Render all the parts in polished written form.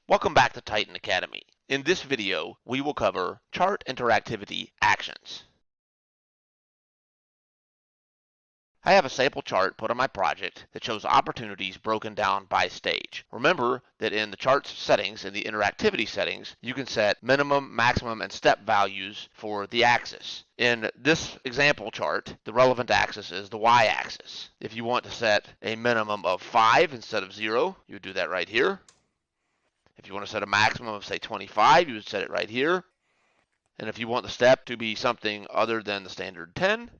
Welcome back to Titan Academy. In this video, we will cover Chart Interactivity actions. I have a sample chart put on my project that shows opportunities broken down by stage. Remember that in the chart's settings, in the interactivity settings, you can set minimum, maximum, and step values for the axis. In this example chart, the relevant axis is the y-axis. If you want to set a minimum of 5 instead of 0, you would do that right here. If you want to set a maximum of, say, 25, you would set it right here. And if you want the step to be something other than the standard 10,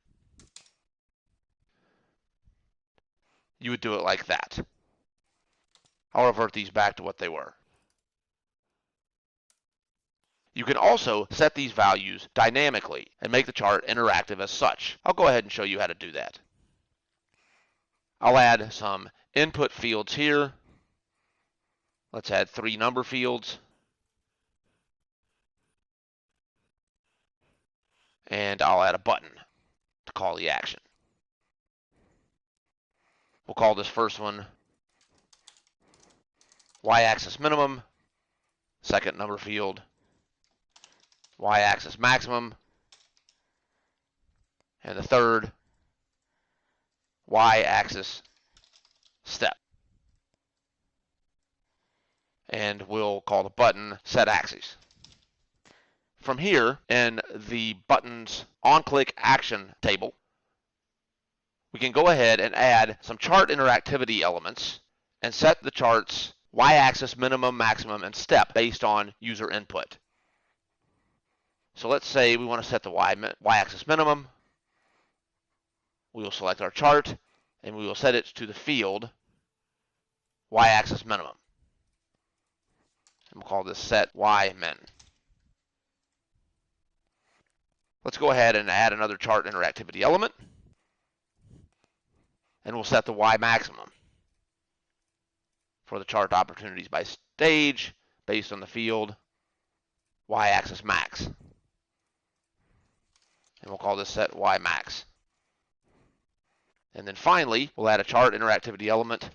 you would do it like that. I'll revert these back to what they were. You can also set these values dynamically and make the chart interactive as such. I'll go ahead and show you how to do that. I'll add some input fields here. Let's add 3 number fields. And I'll add a button to call the action. We'll call this first one y-axis minimum, second number field, y-axis maximum, and the third, y-axis step. And we'll call the button set axis. From here, in the button's on-click action table, we can go ahead and add some chart interactivity elements and set the chart's y-axis minimum, maximum, and step based on user input. So let's say we want to set the y-axis minimum. We will select our chart and we will set it to the field y-axis minimum. And we'll call this set y-min. Let's go ahead and add another chart interactivity element. And we'll set the y-maximum for the chart opportunities by stage based on the field y-axis max. And we'll call this set y-max. And then finally, we'll add a chart interactivity element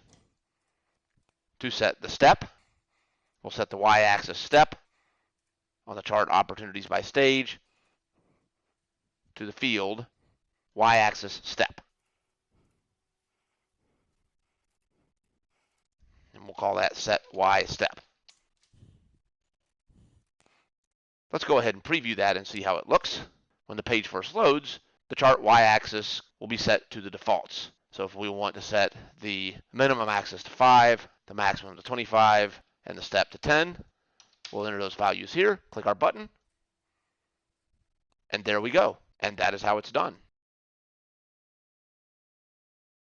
to set the step. We'll set the y-axis step on the chart opportunities by stage to the field y-axis step. And we'll call that set y step. Let's go ahead and preview that and see how it looks. When the page first loads, the chart y-axis will be set to the defaults. So if we want to set the minimum axis to 5, the maximum to 25, and the step to 10, we'll enter those values here, click our button, and there we go. And that is how it's done.